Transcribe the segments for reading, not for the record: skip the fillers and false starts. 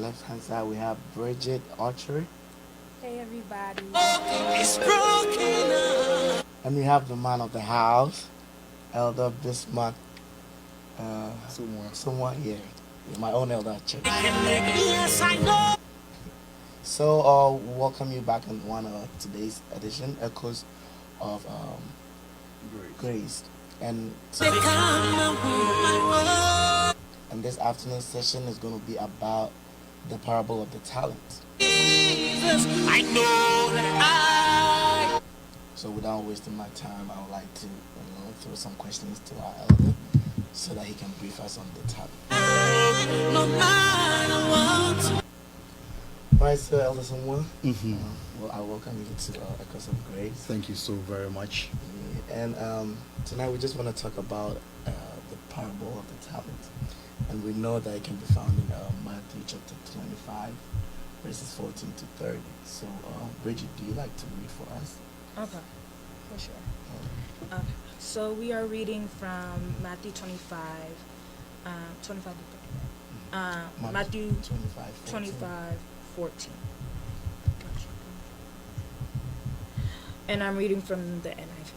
left hand side, we have Brigitte Archery. Hey everybody. It's broken. And we have the man of the house, Elder Bismark Somuah here. My own elder church. Yes, I know. So, welcome you back in one of today's edition, Echoes of Grace. And this afternoon session is going to be about the parable of the talents. I know that So, without wasting my time, I would like to throw some questions to our elder so that he can brief us on the topic. no matter what. Right, so Elder Someone, well, I welcome you to Echoes of Grace. Thank you so very much. Yeah, and tonight we just want to talk about the parable of the talents. And we know that it can be found in Matthew chapter 25, verses 14 to 30. So, Brigitte, do you like to read for us? Okay, for sure. So we are reading from Matthew 25, 25 to 30. Matthew 25, 14. And I'm reading from the NIV.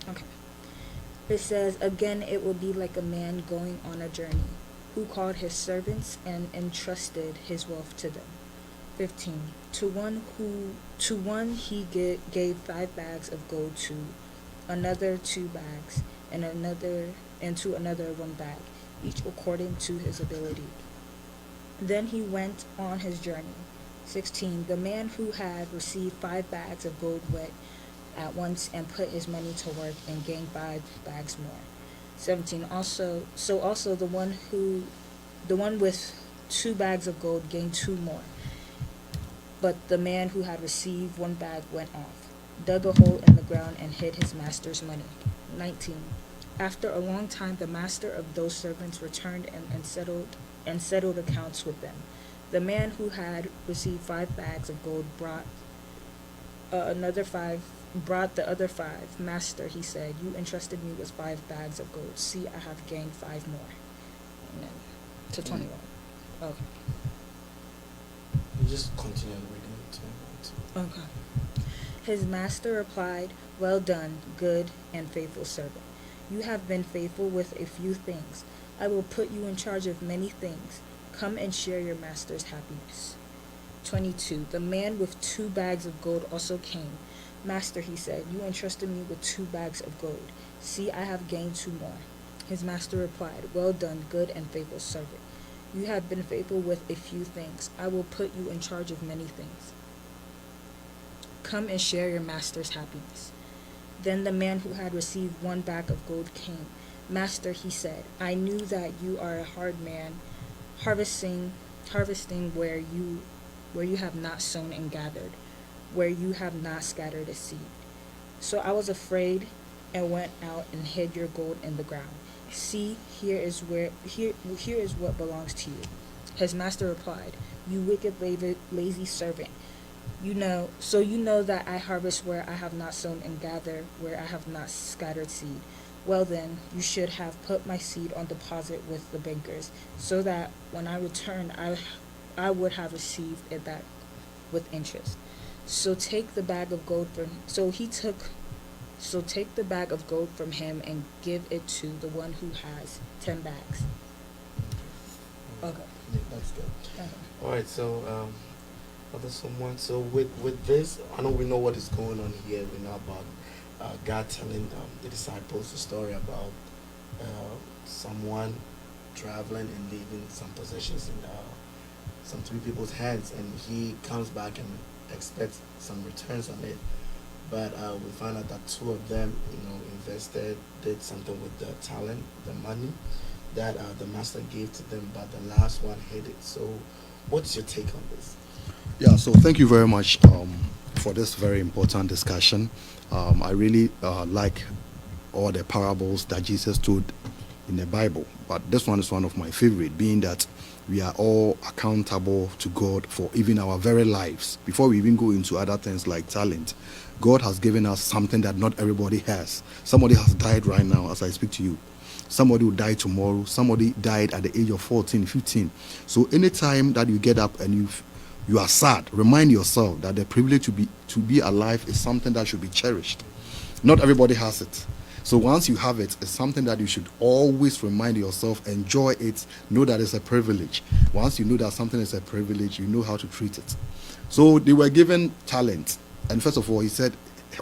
Okay. It says, "Again, it will be like a man going on a journey, who called his servants and entrusted his wealth to them." 15. To one he gave 5 bags of gold, to another 2 bags, and to another 1 bag, each according to his ability. Then he went on his journey. 16. The man who had received 5 bags of gold went at once and put his money to work and gained 5 bags more. 17. Also the one with 2 bags of gold gained 2 more. But the man who had received 1 bag went off, dug a hole in the ground, and hid his master's money. 19. After a long time, the master of those servants returned and settled accounts with them. The man who had received 5 bags of gold brought the other 5. "Master," he said, "you entrusted me with 5 bags of gold. See, I have gained 5 more." Amen. To 21. Okay. You just continue reading to Okay. His master replied, "Well done, good and faithful servant. You have been faithful with a few things. I will put you in charge of many things. Come and share your master's happiness." 22. The man with 2 bags of gold also came. "Master," he said, "you entrusted me with 2 bags of gold. See, I have gained 2 more." His master replied, "Well done, good and faithful servant. You have been faithful with a few things. I will put you in charge of many things. Come and share your master's happiness." Then the man who had received 1 bag of gold came. "Master," he said, "I knew that you are a hard man, harvesting where you have not sown and gathered, where you have not scattered a seed. So I was afraid and went out and hid your gold in the ground. See, here is what belongs to you." His master replied, "You wicked, lazy servant. You know that I harvest where I have not sown and gather where I have not scattered seed. Well then, you should have put my seed on deposit with the bankers, so that when I returned, I would have received it back with interest. So take the bag of gold from him and give it to the one who has 10 bags." Okay. Yeah, that's good. Okay. All right, so Elder Someone, so with this, I know we know what is going on here. We know about God telling the disciples the story about someone traveling and leaving some possessions in some 3 people's hands, and he comes back and expects some returns on it. But we found out that 2 of them, invested, did something with the talent, the money that the master gave to them, but the last one hid it. So, what's your take on this? Yeah, so thank you very much for this very important discussion. I really like all the parables that Jesus told in the Bible, but this one is one of my favorite, being that we are all accountable to God for even our very lives. Before we even go into other things like talent, God has given us something that not everybody has. Somebody has died right now as I speak to you. Somebody will die tomorrow. Somebody died at the age of 14, 15. So anytime that you get up and you are sad, remind yourself that the privilege to be alive is something that should be cherished. Not everybody has it. So once you have it, it's something that you should always remind yourself, enjoy it, know that it's a privilege. Once you know that something is a privilege, you know how to treat it. So they were given talent. And first of all, he said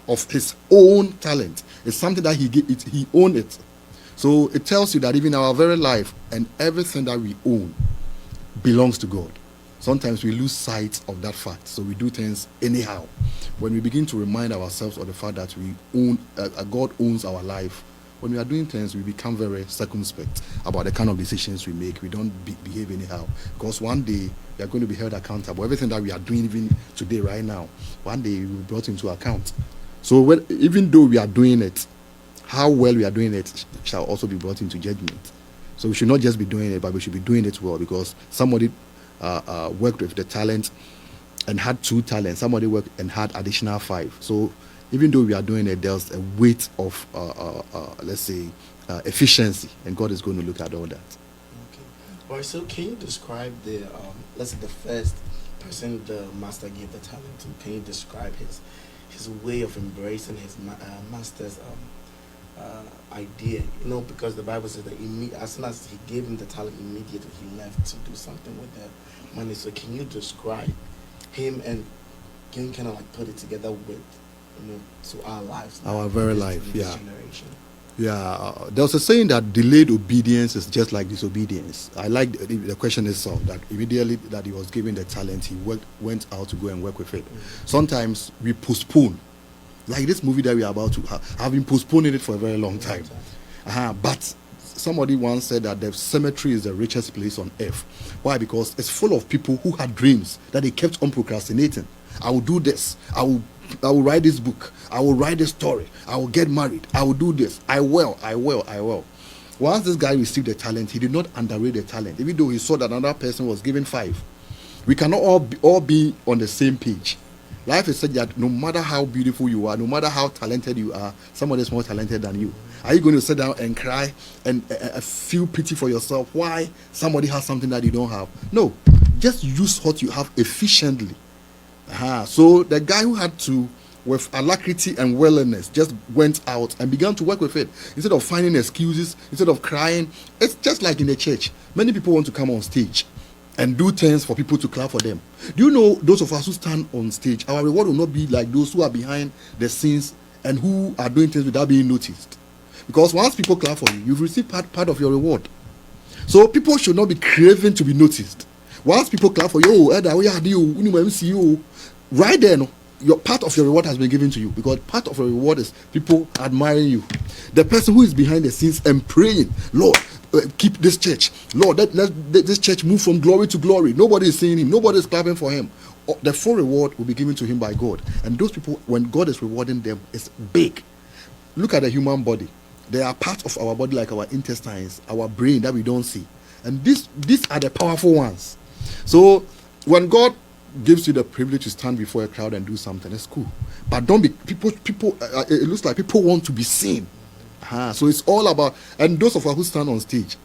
of his own talent. It's something that he owned it. So it tells you that even our very life and everything that we own belongs to God. Sometimes we lose sight of that fact, so we do things anyhow. When we begin to remind ourselves of the fact that we own, God owns our life, when we are doing things, we become very circumspect about the kind of decisions we make. We don't behave anyhow, because one day we are going to be held accountable. Everything that we are doing, even today, right now, one day we will be brought into account. So even though we are doing it, how well we are doing it shall also be brought into judgment. So we should not just be doing it, but we should be doing it well, because somebody worked with the talent and had 2 talents. Somebody worked and had additional 5. So even though we are doing it, there's a weight of let's say efficiency, and God is going to look at all that. Okay. All right. So can you describe the let's say the first person the master gave the talent to? Can you describe his way of embracing his master's idea? You know, because the Bible says that as soon as he gave him the talent, immediately he left to do something with the money. So can you describe him, and can you kind of like put it together with, you know, to our lives, Our very life, this yeah. generation? Yeah, there's a saying that delayed obedience is just like disobedience. I like the question itself, that immediately that he was given the talent, he went out to go and work with it. Mm-hmm. Sometimes we postpone, like this movie that we are about to have been postponing it for a very long time. But somebody once said that the cemetery is the richest place on earth. Why? Because it's full of people who had dreams that they kept on procrastinating. I will do this. I will write this book. I will write this story. I will get married. I will do this. I will. Once this guy received the talent, he did not underrate the talent, even though he saw that another person was given 5. We cannot all be on the same page. Life is such that no matter how beautiful you are, no matter how talented you are, somebody is more talented than you. Are you going to sit down and cry and feel pity for yourself? Why somebody has something that you don't have? No, just use what you have efficiently. So the guy who had to, with alacrity and willingness, just went out and began to work with it. Instead of finding excuses, instead of crying, it's just like in the church. Many people want to come on stage and do things for people to clap for them. Do you know, those of us who stand on stage, our reward will not be like those who are behind the scenes and who are doing things without being noticed. Because once people clap for you, you've received part of your reward. So people should not be craving to be noticed. Once people clap for you, right there, no, your part of your reward has been given to you, because part of your reward is people admiring you. The person who is behind the scenes and praying, Lord, keep this church. Lord, let this church move from glory to glory. Nobody is seeing him. Nobody is clapping for him. The full reward will be given to him by God. And those people, when God is rewarding them, it's big. Look at the human body. There are parts of our body like our intestines, our brain that we don't see. And these are the powerful ones. So when God gives you the privilege to stand before a crowd and do something, it's cool. But don't be people. It looks like people want to be seen. So it's all about, and those of us who stand on stage,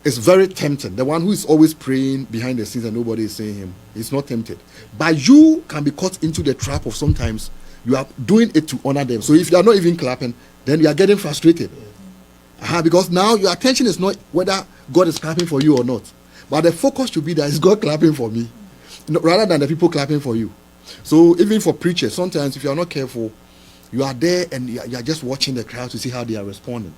it's very tempting. The one who is always praying behind the scenes and nobody is seeing him, he's not tempted. But you can be caught into the trap of sometimes you are doing it to honor them. So if you are not even clapping, then you are getting frustrated. Because now your attention is not whether God is clapping for you or not, but the focus should be that is God clapping for me, rather than the people clapping for you. So even for preachers, sometimes if you are not careful, you are there and you are just watching the crowd to see how they are responding.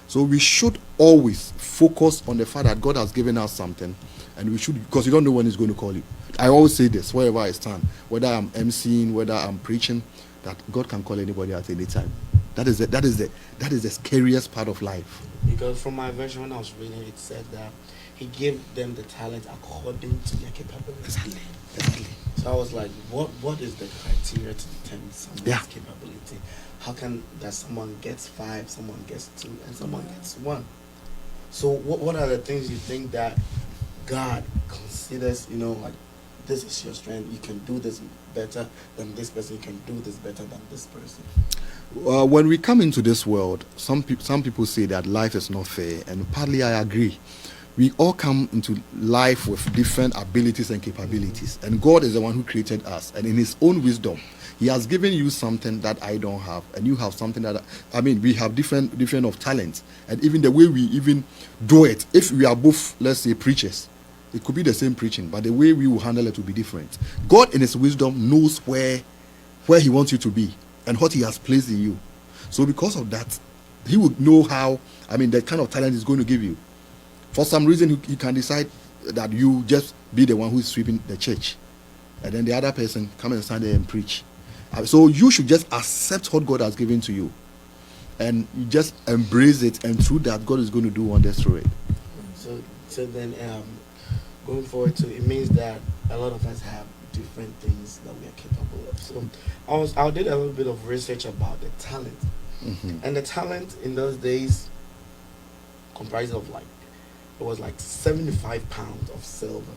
So we should always focus on the fact that God has given us something, and we should, because you don't know when He's going to call you. I always say this wherever I stand, whether I'm emceeing, whether I'm preaching, that God can call anybody at any time. That is the scariest part of life. Because from my version, when I was reading, it said that He gave them the talent according to their capability. Exactly. So I was like, what is the criteria to determine someone's capability? How can that someone gets 5, someone gets 2, and someone gets 1? So what are the things you think that God considers, like this is your strength. You can do this better than this person. You can do this better than this person. When we come into this world, some people say that life is not fair, and partly I agree. We all come into life with different abilities and capabilities, and God is the one who created us, and in His own wisdom, He has given you something that I don't have, and you have something that we have different of talents, and even the way we even do it. If we are both, let's say, preachers, it could be the same preaching, but the way we will handle it will be different. God, in His wisdom, knows where He wants you to be and what He has placed in you. So because of that, He would know how, the kind of talent He's going to give you. For some reason, He can decide that you just be the one who is sweeping the church, and then the other person come and stand there and preach. So you should just accept what God has given to you, and you just embrace it, and through that, God is going to do wonders through it. So then, going forward, so it means that a lot of us have different things that we are capable of. So I did a little bit of research about the talent, and the talent in those days comprised of it was like 75 pounds of silver.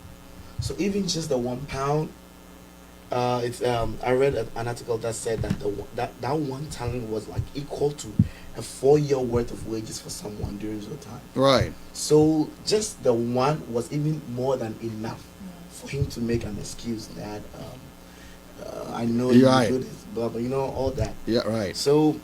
So even just the 1 pound, I read an article that said that that one talent was like equal to a 4-year worth of wages for someone during your time. Right. So just the one was even more than enough for him to make an excuse that I know you do this, blah blah, all that. Yeah, right. So,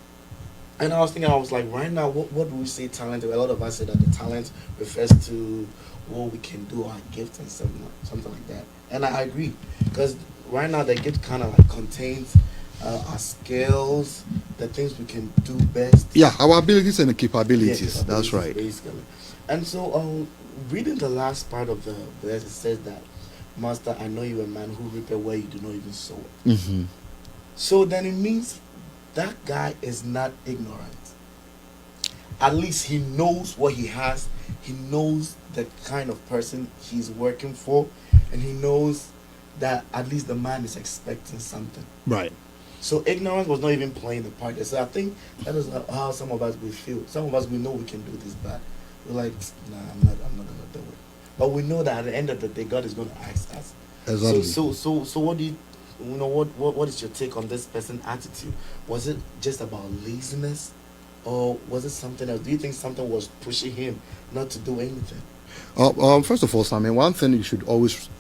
and I was thinking, I was like, right now, what do we say talent? A lot of us say that the talent refers to what we can do, our gift, and something like that. And I agree, because right now the gift kind of like contains our skills, the things we can do best. Yeah, our abilities and capabilities. Yeah, that's right. Basically. And so, reading the last part of the verse, it says that, Master, I know you a man who reap where you do not even sow it. Mm-hmm. So then it means that guy is not ignorant. At least he knows what he has. He knows the kind of person he's working for, and he knows that at least the man is expecting something. Right. So ignorance was not even playing the part there. So I think that is how some of us we feel. Some of us, we know we can do this, but we're like, nah, I'm not gonna do it. But we know that at the end of the day, God is going to ask us. Exactly. So what do what is your take on this person's attitude? Was it just about laziness, or was it something else? Do you think something was pushing him not to do anything? First of all, Sammy, one thing you should always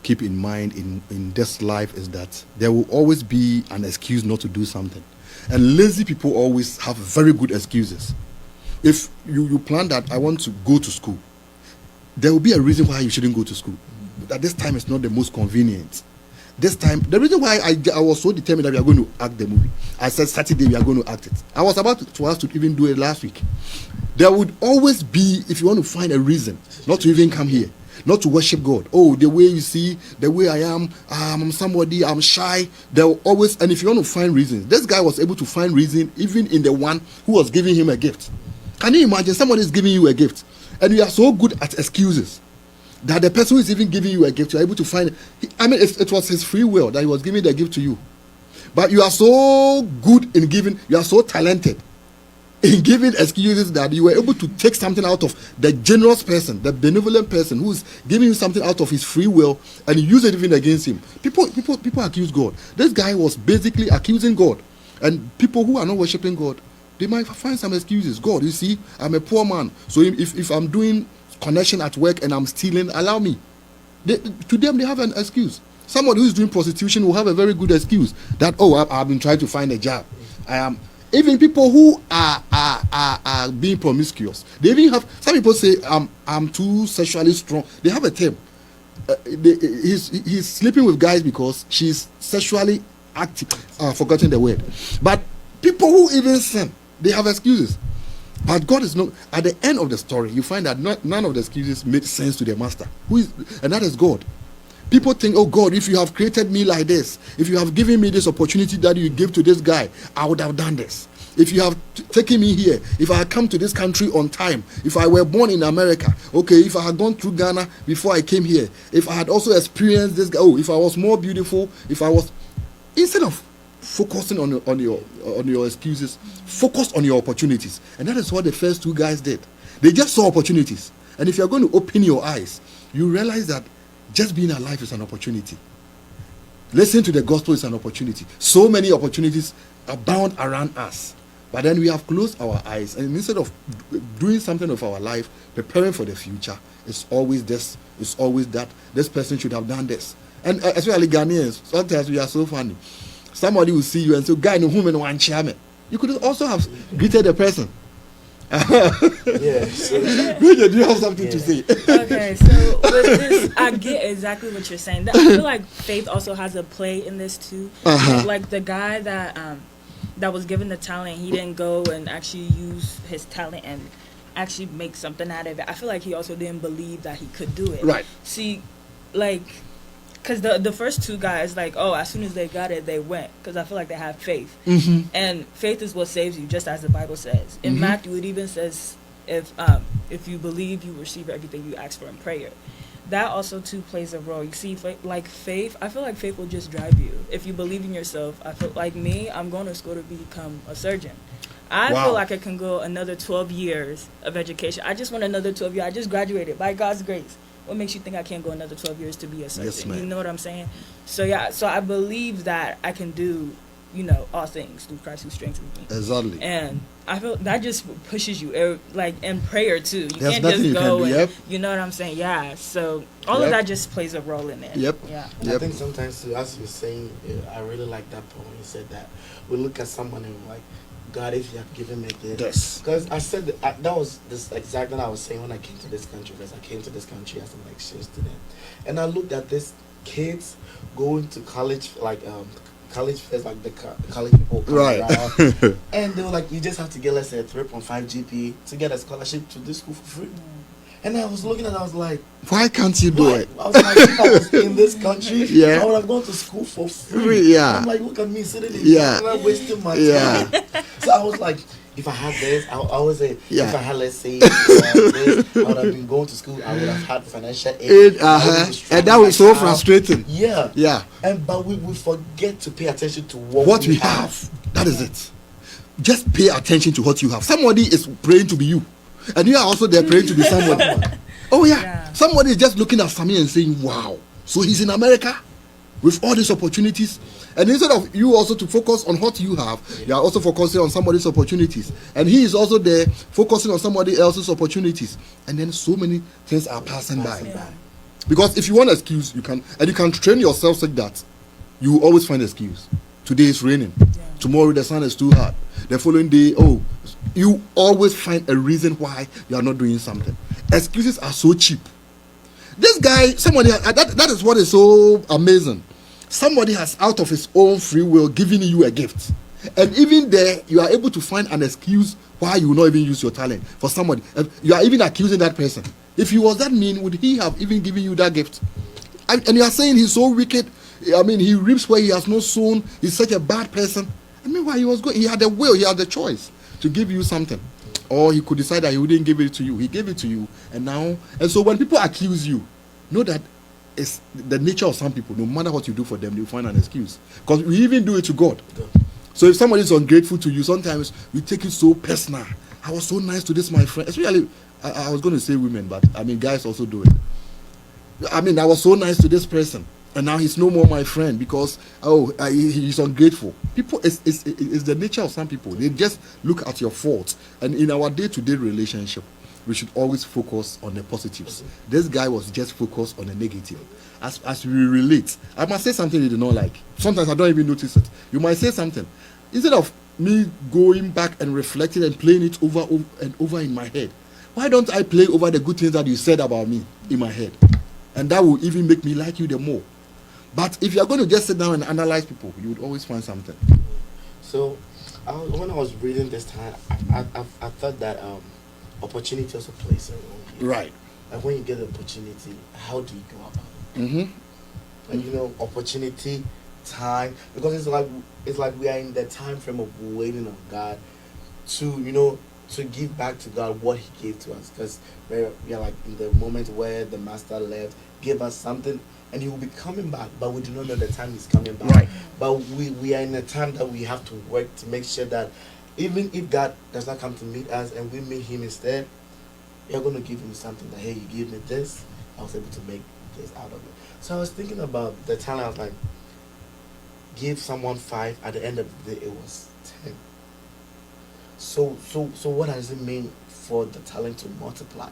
keep in mind in this life is that there will always be an excuse not to do something. And lazy people always have very good excuses. If you plan that I want to go to school, there will be a reason why you shouldn't go to school. At this time, it's not the most convenient. This time, the reason why I was so determined that we are going to act the movie, I said Saturday we are going to act it. I was about to ask to even do it last week. There would always be, if you want to find a reason not to even come here, not to worship God. Oh, the way you see, the way I am, I'm somebody, I'm shy. There will always, and if you want to find reasons, this guy was able to find reason even in the one who was giving him a gift. Can you imagine somebody is giving you a gift, and you are so good at excuses that the person who is even giving you a gift, you are able to find it. It was his free will that he was giving the gift to you. But you are so good in giving, you are so talented in giving excuses that you were able to take something out of the generous person, the benevolent person who is giving you something out of his free will, and you use it even against him. People accuse God. This guy was basically accusing God. And people who are not worshiping God, they might find some excuses. God, you see, I'm a poor man. So if I'm doing connection at work and I'm stealing, allow me. To them, they have an excuse. Somebody who is doing prostitution will have a very good excuse that, I've been trying to find a job. Even people who are being promiscuous, they even have, some people say, I'm too sexually strong. They have a term. He's sleeping with guys because she's sexually active. Forgotten the word. But people who even sin, they have excuses. But God is not. At the end of the story, you find that none of the excuses made sense to the master, and that is God. People think, oh God, if you have created me like this, if you have given me this opportunity that you gave to this guy, I would have done this. If you have taken me here, if I had come to this country on time, if I were born in America, okay, if I had gone through Ghana before I came here, if I had also experienced this guy, if I was more beautiful, instead of focusing on your excuses, focus on your opportunities. And that is what the first two guys did. They just saw opportunities. And if you're going to open your eyes, you realize that Just being alive is an opportunity. Listening to the gospel is an opportunity. So many opportunities abound around us. But then we have closed our eyes, and instead of doing something of our life, preparing for the future, it's always this, it's always that. This person should have done this. And especially Ghanaians, sometimes we are so funny. Somebody will see you and say, "Guy, no woman, one chairman." You could also have greeted the person. Yes. Brigitte, do you have something to say? Okay, so with this, I get exactly what you're saying. I feel like faith also has a play in this too. Like the guy that was given the talent, he didn't go and actually use his talent and actually make something out of it. I feel like he also didn't believe that he could do it. Right. See, like, because the first two guys, like, oh, as soon as they got it, they went. Because I feel like they have faith. And faith is what saves you, just as the Bible says. In Matthew, it even says, if you believe, you receive everything you ask for in prayer. That also, too, plays a role. You see, like faith, I feel like faith will just drive you. If you believe in yourself, I feel like me, I'm going to school to become a surgeon. I feel like I can go another 12 years of education. I just want another 12 years. I just graduated by God's grace. What makes you think I can't go another 12 years to be a surgeon? Yes, ma'am. You know what I'm saying? So, yeah, so I believe that I can do, all things through Christ who strengthens me. Exactly. And I feel that just pushes you, like in prayer too. You There's can't nothing just you go can do, and, yep. you know what I'm saying? Yeah. So all of that just plays a role in it. Yep. Yeah. I think sometimes, too, as you're saying, I really like that point. You said that we look at someone and we're like, God, if you have given me this. Yes. Because I said that was this exactly what I was saying when I came to this country. Because I came to this country as an exchange student, and I looked at these kids going to college, like college fairs, like the college people come around, and they were like, you just have to get, let's say, a 3.5 GPA to get a scholarship to this school for free. And I was looking at it, I was like, why can't you do it? I was like, if I was in this country, Yeah. I would have gone to school for free. Yeah. I'm like, look at me sitting in Yeah. here, I'm wasting my time. Yeah. So I was like, if I had this, I would say, Yeah. if I had, let's say, this, I would have been going to school, I would have had financial aid. And that was so frustrating. Yeah. Yeah. But we forget to pay attention to what we have. That is it. Just pay attention to what you have. Somebody is praying to be you. And you are also there praying to be someone. Oh, yeah. Somebody is just looking at Sammy and saying, wow. So he's in America with all these opportunities. And instead of you also to focus on what you have, you are also focusing on somebody's opportunities. And he is also there focusing on somebody else's opportunities. And then so many things are passing by. Because if you want an excuse, you can train yourself such that you will always find an excuse. Today is raining. Tomorrow the sun is too hot. The following day, you always find a reason why you are not doing something. Excuses are so cheap. This guy, that is what is so amazing. Somebody has, out of his own free will, given you a gift. And even there, you are able to find an excuse why you will not even use your talent for somebody. You are even accusing that person. If he was that mean, would he have even given you that gift? And you are saying he's so wicked. I mean, he reaps where he has not sown. He's such a bad person. I mean, why he had the will, he had the choice to give you something. Or he could decide that he wouldn't give it to you. He gave it to you. And so when people accuse you, know that it's the nature of some people. No matter what you do for them, they'll find an excuse. Because we even do it to God. So if somebody is ungrateful to you, sometimes we take it so personal. I was so nice to this, my friend. Especially, I was going to say women, but I mean, guys also do it. I mean, I was so nice to this person. And now he's no more my friend because he's ungrateful. People, it's the nature of some people. They just look at your faults. And in our day-to-day relationship, we should always focus on the positives. This guy was just focused on the negative. As we relate, I must say something you do not like. Sometimes I don't even notice it. You might say something. Instead of me going back and reflecting and playing it over and over in my head, why don't I play over the good things that you said about me in my head? And that will even make me like you the more. But if you're going to just sit down and analyze people, you would always find something. So, when I was reading this time, I thought that opportunity also plays a role here. Right. And when you get an opportunity, how do you go about it? And opportunity, time, because it's like we are in the time frame of waiting on God to give back to God what He gave to us. Because we are like in the moment where the Master left, gave us something. And He will be coming back, but we do not know the time He's coming back. Right. But we are in a time that we have to work to make sure that even if God does not come to meet us and we meet Him instead, we are going to give Him something that, hey, you give me this, I was able to make this out of it. So I was thinking about the talent. I was like, give someone 5. At the end of the day, it was 10. So what does it mean for the talent to multiply?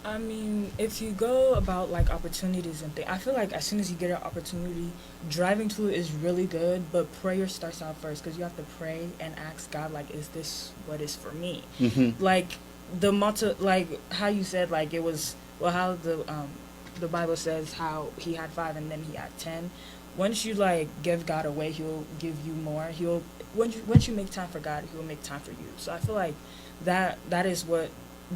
I mean, if you go about like opportunities and things, I feel like as soon as you get an opportunity, driving to it is really good, but prayer starts out first because you have to pray and ask God, like, is this what is for me? Like like how you said, like it was, well, how the Bible says how he had 5 and then he had 10. Once you like give God away, He'll give you more. He'll once you make time for God, He'll make time for you. So I feel like that is what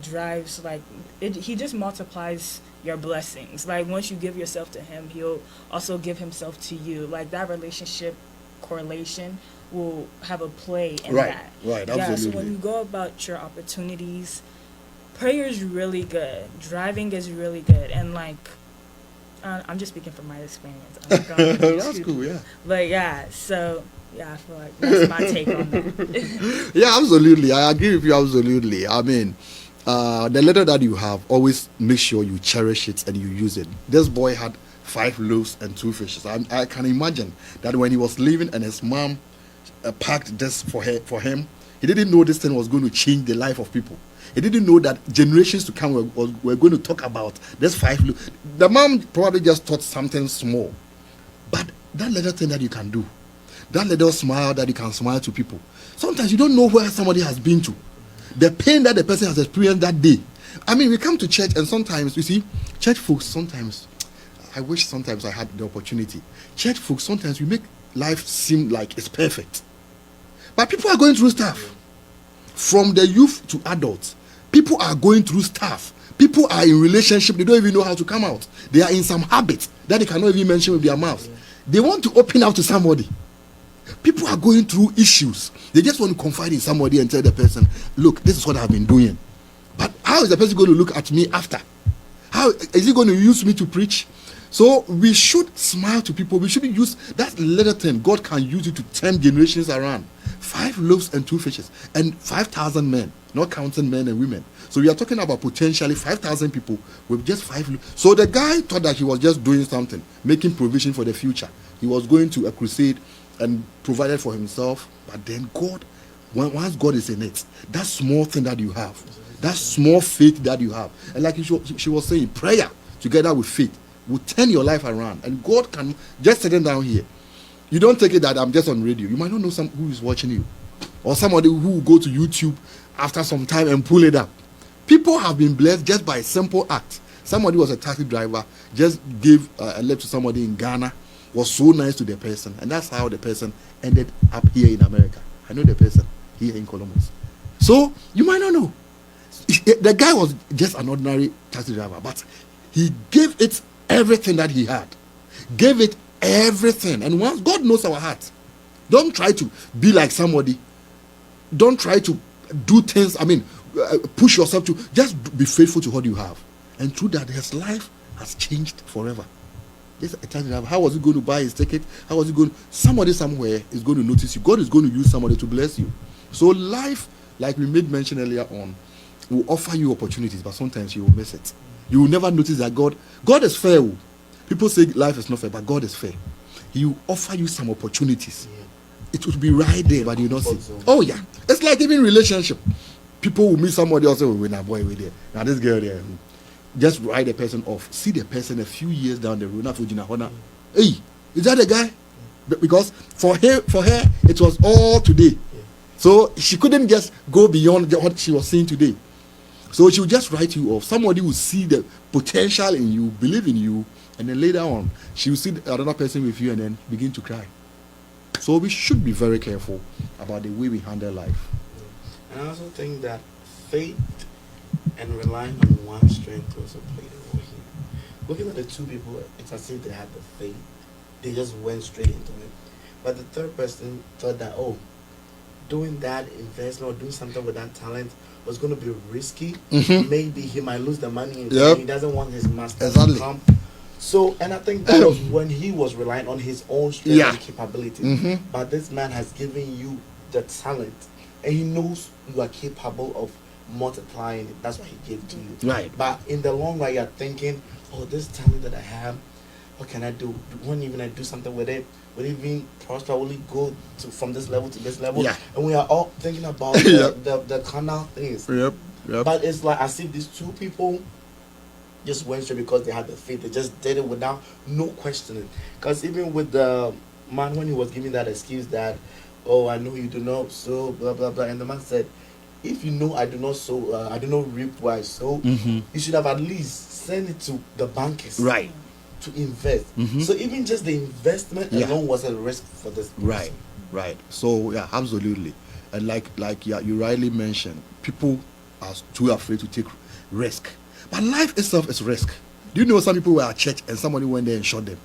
drives like it. He just multiplies your blessings. Like once you give yourself to Him, He'll also give Himself to you. Like that relationship correlation will have a play in Right, that. right, Yeah. So absolutely. when you go about your opportunities, prayer is really good. Driving is really good, and like I'm just speaking from my experience. I'm not gonna That's cool, yeah. But yeah, so yeah, I feel like that's my take on that. Yeah, absolutely. I agree with you absolutely. I mean, the letter that you have, always make sure you cherish it and you use it. This boy had 5 loaves and 2 fishes. I can imagine that when he was leaving and his mom packed this for him, he didn't know this thing was going to change the life of people. He didn't know that generations to come were going to talk about this 5 loaves. The mom probably just thought something small. But that little thing that you can do, that little smile that you can smile to people, sometimes you don't know where somebody has been to. The pain that the person has experienced that day. I mean, we come to church and sometimes, you see, church folks, sometimes, I wish sometimes I had the opportunity. Church folks, sometimes we make life seem like it's perfect. But people are going through stuff. From the youth to adults, people are going through stuff. People are in relationship, they don't even know how to come out. They are in some habits that they cannot even mention with their mouths. They want to open up to somebody. People are going through issues. They just want to confide in somebody and tell the person, look, this is what I've been doing. But how is the person going to look at me after? How is he going to use me to preach? So we should smile to people. We should use that little thing. God can use it to turn generations around. 5 loaves and 2 fishes and 5,000 men, not counting men and women. So we are talking about potentially 5,000 people with just 5 loaves. So the guy thought that he was just doing something, making provision for the future. He was going to a crusade and provided for himself. But then God, once God is in it, that small thing that you have, that small faith that you have, and like she was saying, prayer together with faith will turn your life around. And God can just sitting down here. You don't take it that I'm just on radio. You might not know who is watching you, or somebody who will go to YouTube after some time and pull it up. People have been blessed just by a simple act. Somebody was a taxi driver, just gave a lift to somebody in Ghana, was so nice to the person, and that's how the person ended up here in America. I know the person here in Columbus. So you might not know. The guy was just an ordinary taxi driver, but he gave it everything that he had. Gave it everything. And once God knows our heart, don't try to be like somebody. Don't try to do things, push yourself to, just be faithful to what you have. And through that, his life has changed forever. Yes, a taxi driver, how was he going to buy his ticket? How was he going? Somebody somewhere is going to notice you. God is going to use somebody to bless you. So life, like we made mention earlier on, will offer you opportunities, but sometimes you will miss it. You will never notice that God is fair. People say life is not fair, but God is fair. He will offer you some opportunities. Yeah. It will be right there, but you don't see. Oh yeah, it's like even relationship. People will meet somebody else. When a boy with there, now this girl there, just write the person off. See the person a few years down the road. Hey, is that the guy? Because for her, it was all today. Yeah. So she couldn't just go beyond what she was seeing today. So she will just write you off. Somebody will see the potential in you, believe in you, and then later on, she will see another person with you and then begin to cry. So we should be very careful about the way we handle life. And I also think that faith and relying on one's strength also played a role here. Looking at the two people, it's as if they had the faith. They just went straight into it. But the third person thought that, doing that investment or doing something with that talent was going to be risky. Mm-hmm. Maybe he might lose the money and he doesn't want his master to come. So, and I think that was when he was relying on his own strength and capability. Mm-hmm. But this man has given you the talent, and he knows you are capable of multiplying it. That's what he gave to you. Right. But in the long run, you're thinking, oh, this talent that I have, what can I do? When even I do something with it, will it even prosper? Will it go from this level to this level? Yeah. And we are all thinking about Yep. the carnal things. Yep. Yep. But it's like as if these two people just went straight because they had the faith. They just did it without no questioning. Because even with the man, when he was giving that excuse that, oh, I know you do not sow, blah blah blah, and the man said, if you know I do not sow, I do not reap what I sow, Mhm. you should have at least sent it to the bankers, Right. to invest. Mhm. So even just the investment Yeah. alone was a risk for this person. Right, right. So yeah, absolutely. And like yeah, you rightly mentioned, people are too afraid to take risk. But life itself is risk. Do you know some people were at church and somebody went there and shot them?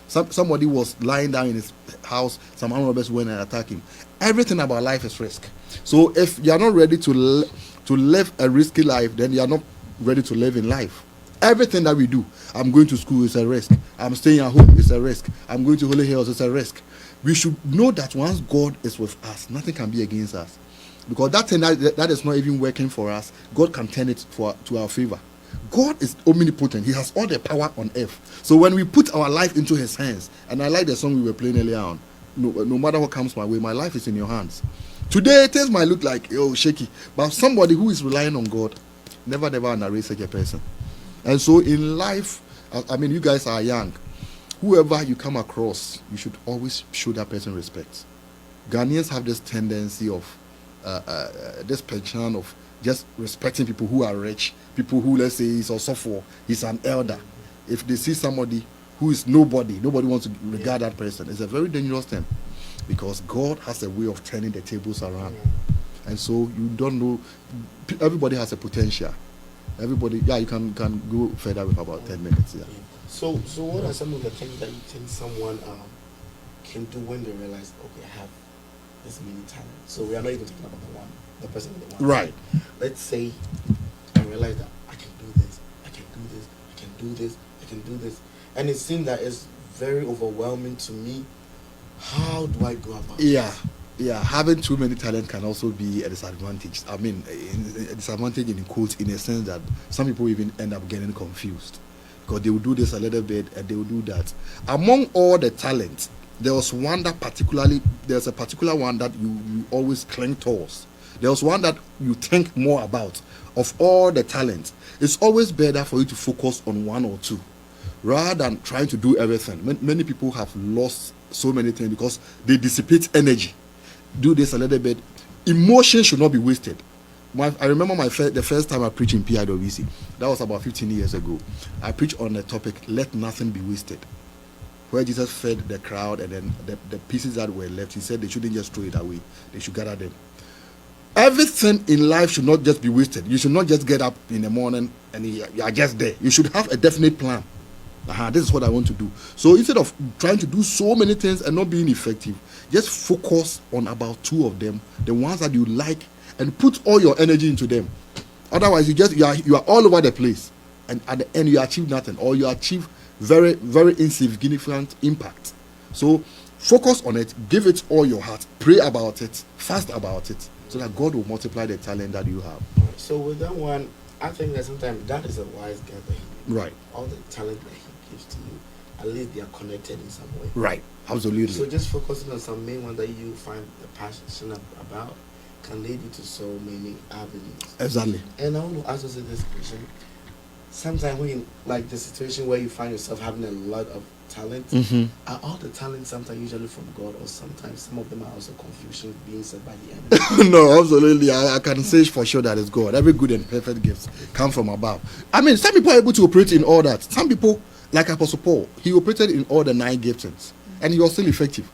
Somebody was lying down in his house, some armed robbers went and attacked him. Everything about life is risk. So if you are not ready to live a risky life, then you are not ready to live in life. Everything that we do, I'm going to school is a risk. I'm staying at home is a risk. I'm going to Holy Hills is a risk. We should know that once God is with us, nothing can be against us. Because that thing that is not even working for us, God can turn it to our favor. God is omnipotent. He has all the power on earth. So when we put our life into his hands, and I like the song we were playing earlier on, no matter what comes my way, my life is in your hands. Today things might look like shaky, but somebody who is relying on God never underrate such a person. And so in life, I mean, you guys are young. Whoever you come across, you should always show that person respect. Ghanaians have this tendency of this penchant of just respecting people who are rich, people who, let's say, he's also for, he's an elder. If they see somebody who is nobody wants to regard that person. It's a very dangerous thing, because God has a way of turning the tables around. And so you don't know, everybody has a potential. Everybody, yeah, you can go further with about 10 minutes. Yeah. So what are some of the things that you think someone can do when they realize, okay, I have this many talents? So we are not even talking about the person with the one. Right. Let's say I realize that I can do this, I can do this, I can do this, I can do this, and it seems that it's very overwhelming to me. How do I go about Yeah. Yeah, having too many talent can also be a disadvantage. I mean, a disadvantage in quotes, in a sense that some people even end up getting confused, because they will do this a little bit and they will do that. Among all the talents, there's a particular one that you always cling towards. There's one that you think more about. Of all the talents, it's always better for you to focus on one or two, rather than trying to do everything. Many people have lost so many things because they dissipate energy. Do this a little bit. Emotion should not be wasted. I remember the first time I preached in PIWC. That was about 15 years ago. I preached on the topic, let nothing be wasted, where Jesus fed the crowd, and then the pieces that were left, he said they shouldn't just throw it away. They should gather them. Everything in life should not just be wasted. You should not just get up in the morning and you are just there. You should have a definite plan. This is what I want to do. So instead of trying to do so many things and not being effective, just focus on about two of them, the ones that you like, and put all your energy into them. Otherwise, you are all over the place, and at the end you achieve nothing, or you achieve very, very insignificant impact. So focus on it, give it all your heart, pray about it, fast about it, so that God will multiply the talent that you have. So with that one, I think that sometimes that is a wise guy that he, Right. all the talent that he gives to you, at least they are connected in some way. Right. Absolutely. So just focusing on some main one that you find the passion about can lead you to so many avenues. Exactly. And I want to ask you this question. Sometimes when you, like the situation where you find yourself having a lot of talent, Mm-hmm. are all the talent sometimes usually from God, or sometimes some of them are also confusion being said by the enemy? No, absolutely. I can say for sure that it's God. Every good and perfect gift come from above. I mean, some people are able to operate in all that. Some people, like Apostle Paul, he operated in all the 9 giftings, and he was still effective.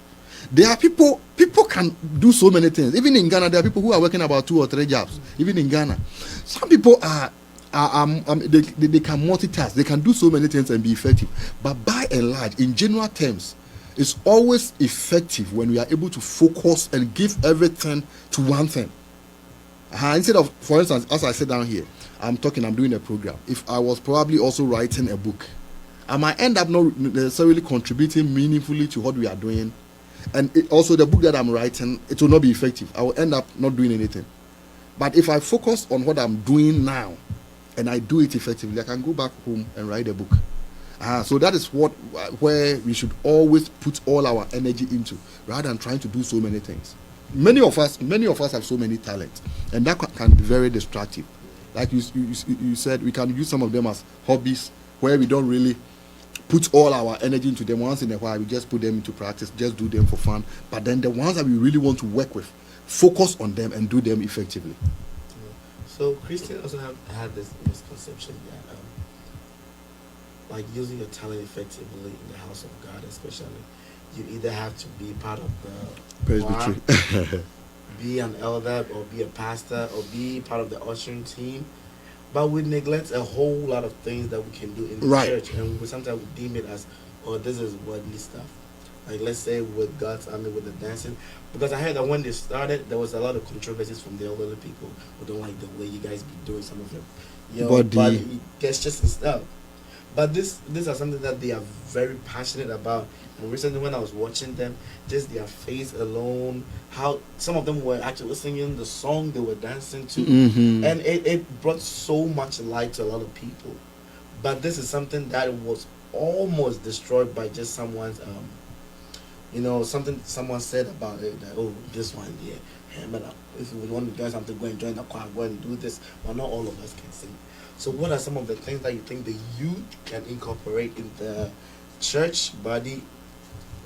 There are people can do so many things. Even in Ghana, there are people who are working about 2 or 3 jobs. Even in Ghana, some people they can multitask. They can do so many things and be effective. But by and large, in general terms, it's always effective when we are able to focus and give everything to one thing. Instead of, for instance, as I sit down here, I'm doing a program. If I was probably also writing a book, I might end up not necessarily contributing meaningfully to what we are doing. And also the book that I'm writing, it will not be effective. I will end up not doing anything. But if I focus on what I'm doing now and I do it effectively, I can go back home and write a book. So that is where we should always put all our energy into, rather than trying to do so many things. Many of us have so many talents, and that can be very destructive. Like you said, we can use some of them as hobbies, where we don't really put all our energy into them. Once in a while, we just put them into practice, just do them for fun. But then the ones that we really want to work with, focus on them and do them effectively. So Christians also have had this misconception that like using your talent effectively in the house of God, especially, you either have to be part of the choir, Presbytery. be an elder, or be a pastor, or be part of the ushering team. But we neglect a whole lot of things that we can do in the Right. church, and sometimes we deem it as, oh, this is worldly stuff. Like, let's say with God's army, with the dancing, because I heard that when they started, there was a lot of controversies from the elderly people who don't like the way you guys be doing some of your body gestures and stuff. But these are something that they are very passionate about. And recently, when I was watching them, just their face alone, how some of them were actually singing the song they were dancing to, and it brought so much light to a lot of people. But this is something that was almost destroyed by just someone's, something someone said about it. That, oh, this one, yeah, but if you want to join something, go and join the choir, go and do this. Well, not all of us can sing. So what are some of the things that you think the youth can incorporate in the church body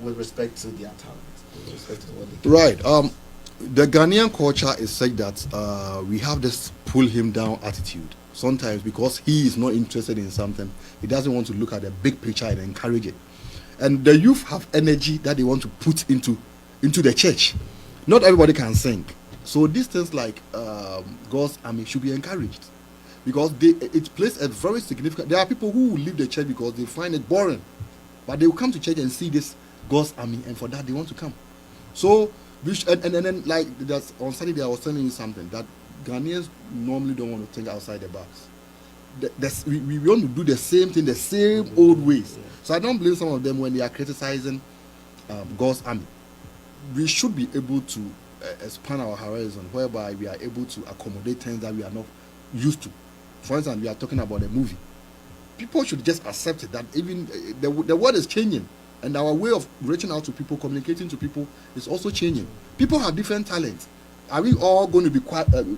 with respect to their talents, with respect to what they can Right. The Ghanaian culture is such that we have this pull him down attitude. Sometimes because he is not interested in something, he doesn't want to look at the big picture and encourage it. And the youth have energy that they want to put into the church. Not everybody can sing. So these things like God's army should be encouraged, because it plays a very significant. There are people who will leave the church because they find it boring, but they will come to church and see this God's army, and for that they want to come. So and then like that's on Saturday I was telling you something that Ghanaians normally don't want to think outside the box. We want to do the same thing, the same old ways. So I don't blame some of them when they are criticizing God's army. We should be able to expand our horizon, whereby we are able to accommodate things that we are not used to. For instance, we are talking about a movie. People should just accept it, that even the world is changing, and our way of reaching out to people, communicating to people is also changing. People have different talents. Are we all going to be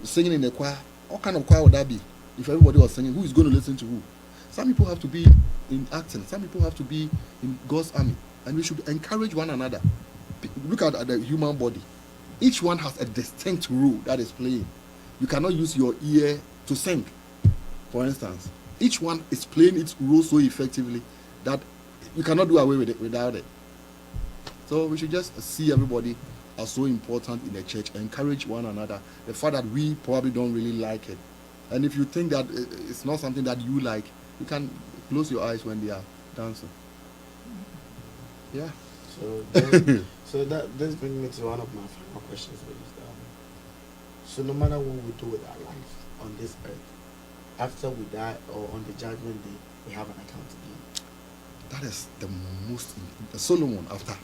singing in a choir? What kind of choir would that be? If everybody was singing, who is going to listen to who? Some people have to be in acting. Some people have to be in God's army. And we should encourage one another. Look at the human body. Each one has a distinct role that is playing. You cannot use your ear to sing, for instance. Each one is playing its role so effectively that you cannot do away with it without it. So we should just see everybody as so important in the church, encourage one another. The fact that we probably don't really like it, and if you think that it's not something that you like, you can close your eyes when they are dancing. Yeah. So this brings me to one of my final questions, which is so no matter what we do with our life on this earth, after we die or on the judgment day, we have an account to give. That is the most. Solomon, after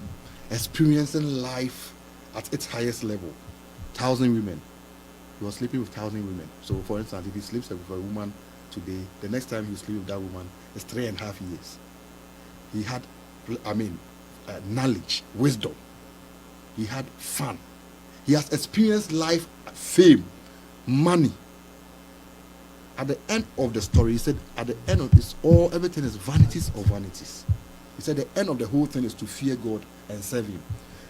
experiencing life at its highest level, 1,000 women, he was sleeping with 1,000 women. So, for instance, if he sleeps with a woman today, the next time he will sleep with that woman is 3.5 years. He had, knowledge, wisdom. He had fun. He has experienced life, fame, money. At the end of the story, he said, at the end of this, everything is vanities of vanities. He said the end of the whole thing is to fear God and serve Him.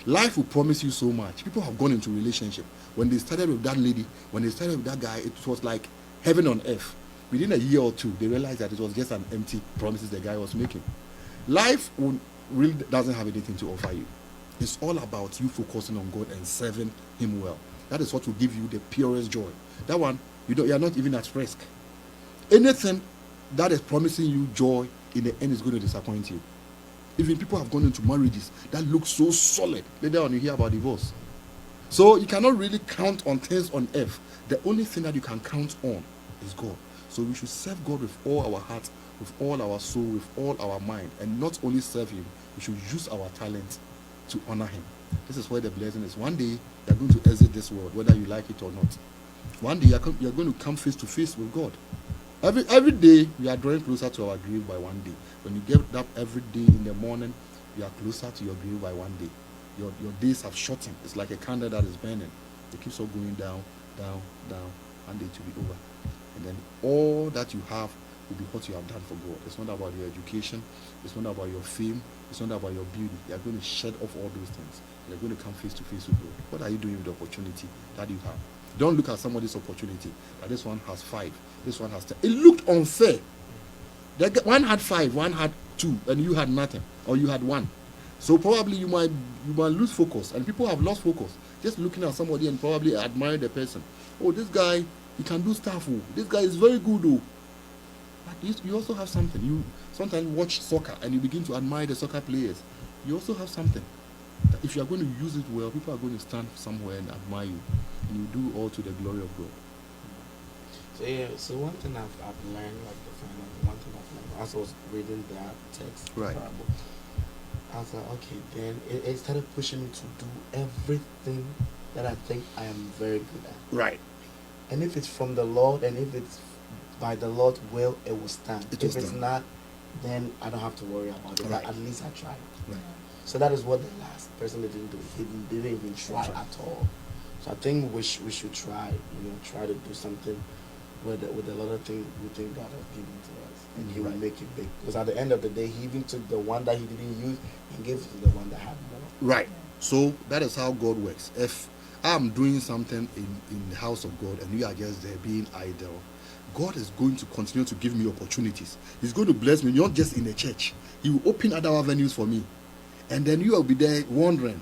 Life will promise you so much. People have gone into relationship. When they started with that lady, when they started with that guy, it was like heaven on earth. Within a year or two, they realized that it was just an empty promises the guy was making. Life really doesn't have anything to offer you. It's all about you focusing on God and serving Him well. That is what will give you the purest joy. That one, you are not even at risk. Anything that is promising you joy in the end is going to disappoint you. Even people have gone into marriages that look so solid. Later on, you hear about divorce. So you cannot really count on things on earth. The only thing that you can count on is God. So we should serve God with all our heart, with all our soul, with all our mind, and not only serve Him, we should use our talent to honor Him. This is where the blessing is. One day, you're going to exit this world, whether you like it or not. One day you're going to come face to face with God. Every day we are drawing closer to our grave by one day. When you get up every day in the morning, you are closer to your grave by one day. Your days have shortened. It's like a candle that is burning. It keeps on going down, down, down, one day to be over. And then all that you have will be what you have done for God. It's not about your education. It's not about your fame. It's not about your beauty. You are going to shed off all those things. You're going to come face to face with God. What are you doing with the opportunity that you have? Don't look at somebody's opportunity. That this one has 5, this one has 10. It looked unfair. One had 5, one had 2, and you had nothing, or you had 1. So probably you might lose focus, and people have lost focus just looking at somebody and probably admire the person. Oh, this guy, he can do stuff. Oh, this guy is very good. Oh, but you also have something. You sometimes watch soccer and you begin to admire the soccer players. You also have something. If you are going to use it well, people are going to stand somewhere and admire you, and you do all to the glory of God. So yeah, so one thing I've learned, like the final one thing I've learned as I was reading that text, Right. parable, I was like, okay, then it started pushing me to do everything that I think I am very good at. Right. And if it's from the Lord, and if it's by the Lord's will, it will stand. It will If it's stand. not, then I don't have to worry about it. Right. At least I tried. Right. So that is what the last person didn't do. He didn't even try Try. at all. So I think we should try. Try to do something with a lot of things we think God has given to us, and He will Right. make it big. Because at the end of the day, He even took the one that He didn't use and gave it to the one that had more. Right. So that is how God works. If I'm doing something in the house of God and you are just there being idle, God is going to continue to give me opportunities. He's going to bless me, not just in the church. He will open other avenues for me. And then you will be there wondering.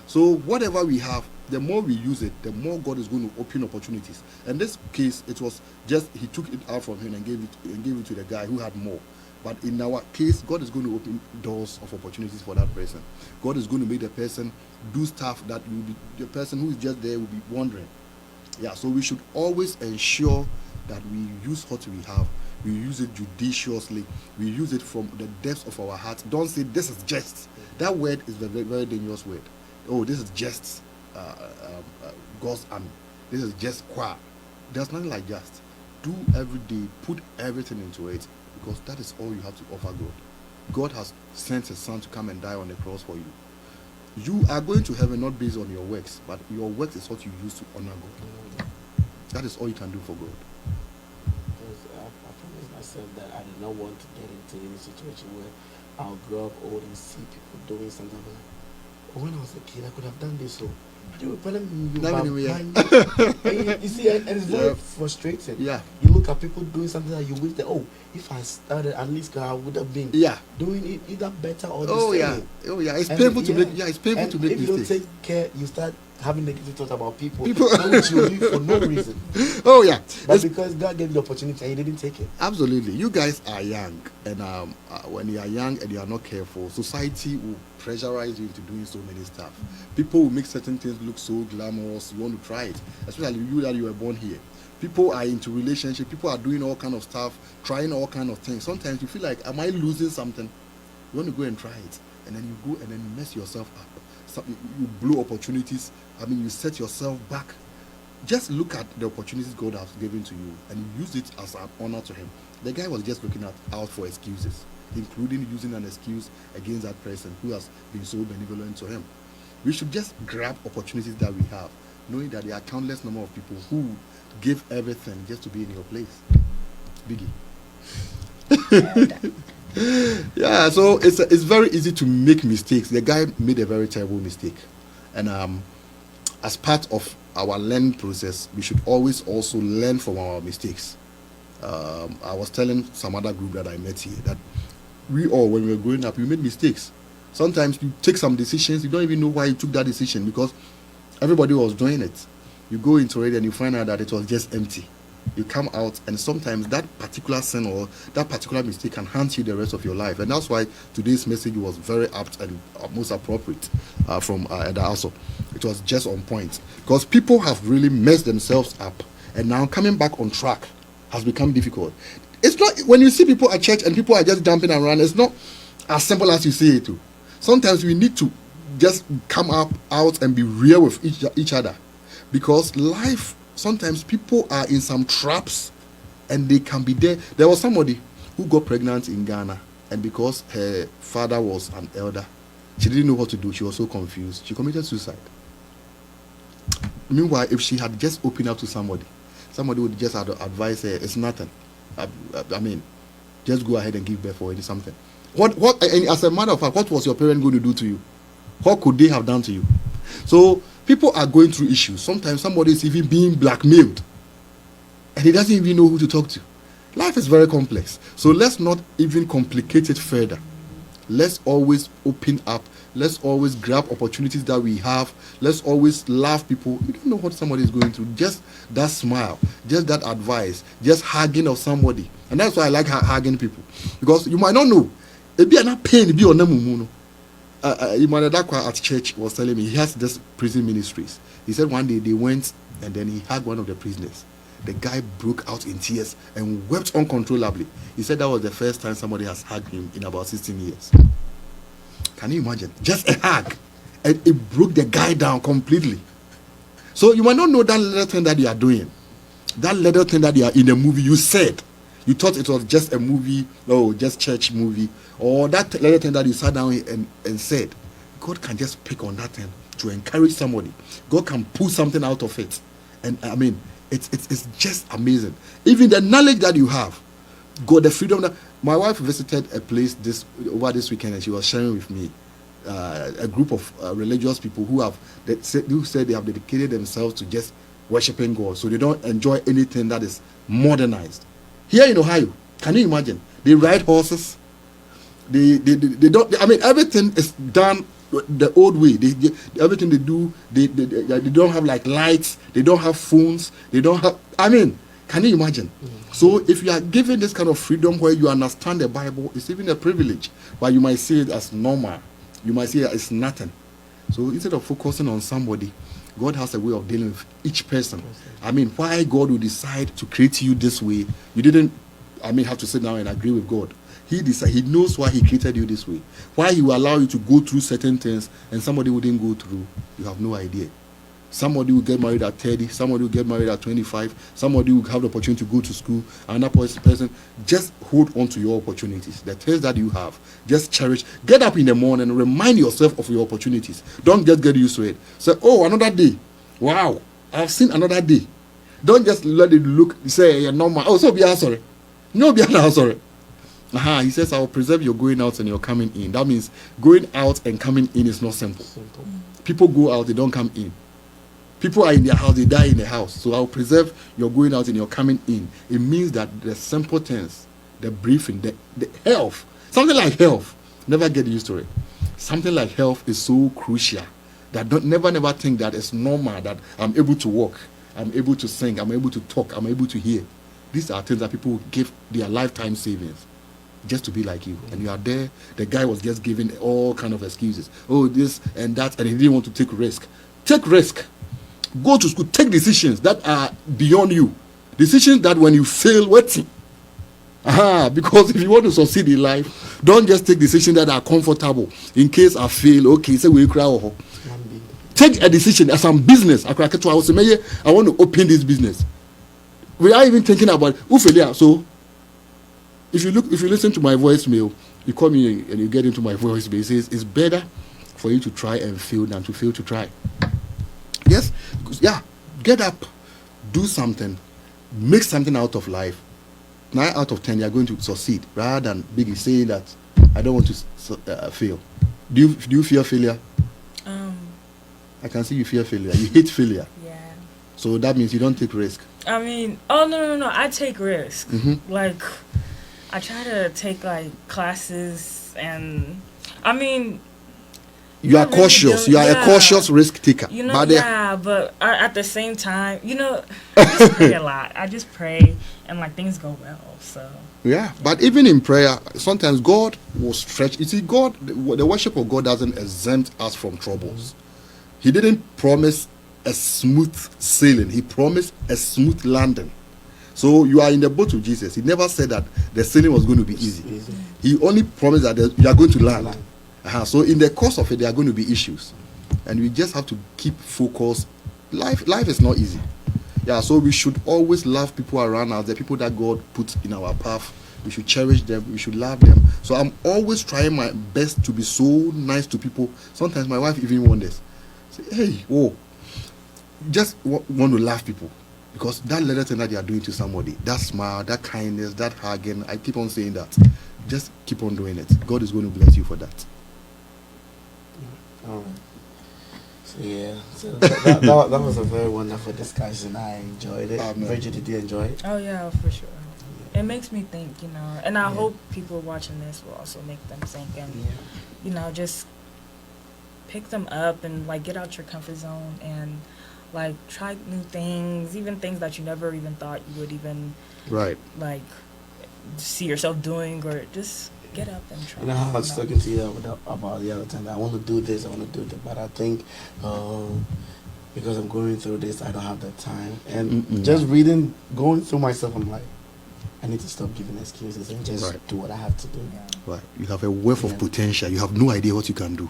So whatever we have, the more we use it, the more God is going to open opportunities. In this case, it was just He took it out from him and gave it to the guy who had more. But in our case, God is going to open doors of opportunities for that person. God is going to make the person do stuff that the person who is just there will be wondering. Yeah, so we should always ensure that we use what we have. We use it judiciously. We use it from the depths of our hearts. Don't say this is just. That word is a very, very dangerous word. Oh, this is just God's army. This is just qua. There's nothing like just. Do every day. Put everything into it, because that is all you have to offer God. God has sent His Son to come and die on the cross for you. You are going to heaven not based on your works, but your works is what you use to honor God. That is all you can do for God. Because I promised myself that I did not want to get into any situation where I'll grow up old and see people doing something like, oh, when I was a kid, I could have done this. So you were telling me you That were anyway, and you see, and it's very Yeah. frustrating. Yeah. You look at people doing something that you wish that, oh, if I started, at least I would have been Yeah. doing it either better or the Oh same. yeah. Oh yeah. It's And painful to yeah. make. Yeah, it's painful And to make if you don't mistakes. take care, you start having negative thoughts about people, People- which you leave for no reason. Oh yeah. But It's- because God gave you the opportunity and you didn't take it. Absolutely. You guys are young, and when you are young and you are not careful, society will pressurize you into doing so many stuff. People will make certain things look so glamorous. You want to try it, especially you that you were born here. People are into relationship. People are doing all kind of stuff, trying all kind of things. Sometimes you feel like, am I losing something? You want to go and try it, and then you go and then mess yourself up. You blow opportunities. I mean, you set yourself back. Just look at the opportunities God has given to you and use it as an honor to Him. The guy was just looking out for excuses, including using an excuse against that person who has been so benevolent to him. We should just grab opportunities that we have, knowing that there are countless number of people who give everything just to be in your place. Biggie. Yeah, so it's very easy to make mistakes. The guy made a very terrible mistake, and as part of our learning process, we should always also learn from our mistakes. I was telling some other group that I met here that we all, when we were growing up, we made mistakes. Sometimes you take some decisions, you don't even know why you took that decision because everybody was doing it. You go into it and you find out that it was just empty. You come out, and sometimes that particular sin or that particular mistake can haunt you the rest of your life. And that's why today's message was very apt and most appropriate from Eda also. It was just on point because people have really messed themselves up, and now coming back on track has become difficult. It's not, when you see people at church and people are just jumping around, it's not as simple as you say it to. Sometimes we need to just come out and be real with each other, because life sometimes people are in some traps and they can be there. There was somebody who got pregnant in Ghana, and because her father was an elder, she didn't know what to do. She was so confused. She committed suicide. Meanwhile, if she had just opened up to somebody would just advise her, it's nothing. I mean, just go ahead and give birth or something. What? And as a matter of fact, what was your parent going to do to you? What could they have done to you? So people are going through issues. Sometimes somebody is even being blackmailed, and he doesn't even know who to talk to. Life is very complex. So let's not even complicate it further. Let's always open up. Let's always grab opportunities that we have. Let's always love people. You don't know what somebody is going through. Just that smile, just that advice, just hugging of somebody. And that's why I like hugging people. Because you might not know. It be an pain, be on them. Imanadakwa at church was telling me he has this prison ministries. He said one day they went and then he hugged one of the prisoners. The guy broke out in tears and wept uncontrollably. He said that was the first time somebody has hugged him in about 16 years. Can you imagine? Just a hug. And it broke the guy down completely. So you might not know that little thing that you are doing. That little thing that you are in a movie you said. You thought it was just a movie, just church movie. Or that little thing that you sat down and said. God can just pick on that thing to encourage somebody. God can pull something out of it. And I mean, it's just amazing. Even the knowledge that you have, God, the freedom that my wife visited a place over this weekend, and she was sharing with me a group of religious people who said they have dedicated themselves to just worshiping God, so they don't enjoy anything that is modernized. Here in Ohio, can you imagine? They ride horses. They don't. I mean, everything is done the old way. Everything they do, they don't have like lights. They don't have phones. They don't have. I mean, can you imagine? So if you are given this kind of freedom where you understand the Bible, it's even a privilege. But you might see it as normal. You might see it as nothing. So instead of focusing on somebody, God has a way of dealing with each person. I mean, why God will decide to create you this way, you didn't, have to sit down and agree with God. He knows why he created you this way. Why he will allow you to go through certain things and somebody wouldn't go through. You have no idea. Somebody will get married at 30, somebody will get married at 25, somebody will have the opportunity to go to school, another person. Just hold on to your opportunities. The things that you have, just cherish. Get up in the morning and remind yourself of your opportunities. Don't just get used to it. Say, oh, another day. Wow, I've seen another day. Don't just let it look, say, you're normal. Oh, so be sorry. No, be sorry. He says, I will preserve your going out and your coming in. That means going out and coming in is not simple. People go out, they don't come in. People are in their house, they die in the house. So I will preserve your going out and your coming in. It means that the simple things, the breathing, the health, something like health, never get used to it. Something like health is so crucial that never think that it's normal that I'm able to walk, I'm able to sing, I'm able to talk, I'm able to hear. These are things that people give their lifetime savings just to be like you. And you are there. The guy was just giving all kind of excuses. Oh, this and that, and he didn't want to take risk. Take risk. Go to school. Take decisions that are beyond you. Decisions that when you fail, waiting. Because if you want to succeed in life, don't just take decisions that are comfortable. In case I fail, okay, say we cry. Take a decision as some business. I want to open this business. We are even thinking about who failure. So if you listen to my voicemail, you call me and you get into my voicemail. It says it's better for you to try and fail than to fail to try. Yes, yeah. Get up, do something, make something out of life. 9 out of 10, you are going to succeed, rather than Biggie saying that I don't want to fail. Do you fear failure? I can see you fear failure. You hate failure. Yeah. So that means you don't take risk. No. I take risk. Mm-hmm. Like, I try to take like classes, and you are cautious. You are a cautious risk taker. But at the same time, I just pray a lot. I just pray, and like things go well. So yeah, but even in prayer, sometimes God will stretch. You see, God, the worship of God doesn't exempt us from troubles. He didn't promise a smooth sailing. He promised a smooth landing. So you are in the boat with Jesus. He never said that the sailing was going to be easy. He only promised that you are going to land. So in the course of it, there are going to be issues, and we just have to keep focused. Life is not easy. Yeah, so we should always love people around us, the people that God put in our path. We should cherish them, we should love them. So I'm always trying my best to be so nice to people. Sometimes my wife even wonders, say, hey, whoa, just want to laugh people. Because that little thing that they are doing to somebody, that smile, that kindness, that hugging, I keep on saying that. Just keep on doing it. God is going to bless you for that. All right. So yeah, so that was a very wonderful discussion. I enjoyed it. Brigitte, did you enjoy it? Oh yeah, for sure. It makes me think, you know, and I Yeah. hope people watching this will also make them think and, you know, just pick them up and like get out your comfort zone and like try new things, even things that you never even thought you would even Right. like see yourself doing, or just get up and try. You know how I was talking to you about the other time that I want to do this, I want to do that, but I think because I'm going through this, I don't have the time. And just reading, going through myself, I'm like, I need to stop giving excuses and just do what I have to do. Yeah. Right. You have a wealth of potential. You have no idea what you can do.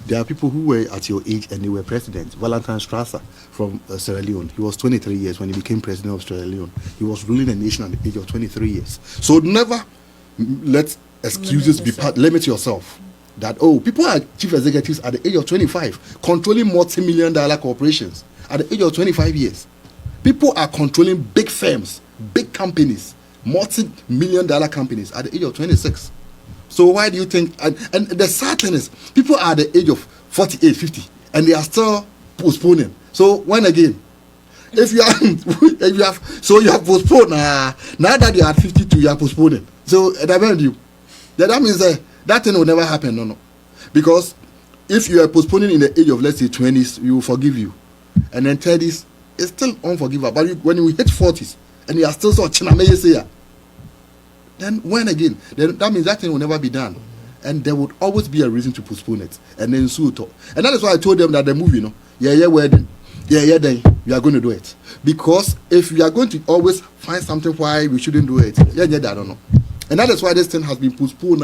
There are people who were at your age and they were president. Valentine Strasser from Sierra Leone. He was 23 years when he became president of Sierra Leone. He was ruling the nation at the age of 23 years. So never let excuses be part. Limit yourself. That, oh, people are chief executives at the age of 25, controlling multi-million-dollar corporations at the age of 25 years. People are controlling big firms, big companies, multi-million-dollar companies at the age of 26. So why do you think, and the sad thing is, people are at the age of 48, 50, and they are still postponing. So when again, if you have postponed, now that you are 52, you are postponing. So that means that thing will never happen, no. Because if you are postponing in the age of, let's say, 20s, we will forgive you. And then 30s, it's still unforgivable. But when you hit 40s, and you are still so chinameye say, then when again? Then that means that thing will never be done. And there would always be a reason to postpone it. And then so talk. And that is why I told them that the movie, wedding. Then we are going to do it. Because if we are going to always find something why we shouldn't do it, I don't know. And that is why this thing has been postponed.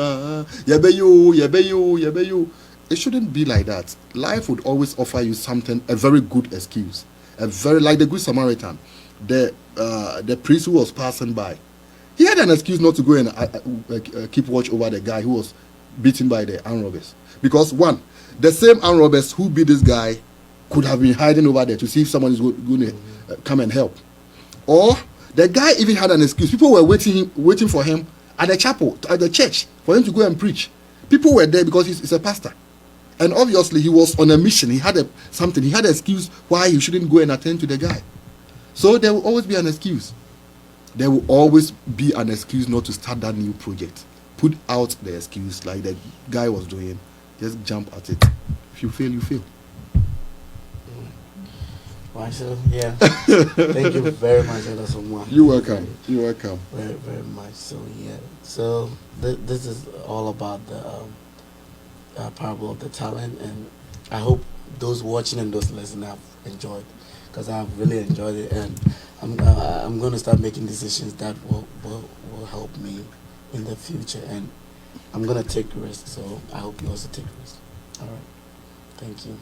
It shouldn't be like that. Life would always offer you something, a very good excuse. Like the Good Samaritan, the priest who was passing by. He had an excuse not to go and keep watch over the guy who was beaten by the armed robbers. Because one, the same armed robbers who beat this guy could have been hiding over there to see if someone is going to come and help. Or the guy even had an excuse. People were waiting for him at the chapel, at the church, for him to go and preach. People were there because he's a pastor. And obviously he was on a mission. He had he had an excuse why he shouldn't go and attend to the guy. So there will always be an excuse. There will always be an excuse not to start that new project. Put out the excuse like the guy was doing. Just jump at it. If you fail, you fail. Why so? Yeah. Thank you very much, Elder Somuah. You're welcome. You're welcome. Very, very much. So yeah. So this is all about the parable of the talent, and I hope those watching and those listening have enjoyed, because I've really enjoyed it, and I'm going to start making decisions that will help me in the future, and I'm going to take risks. So I hope you also take risks. All right. Thank you.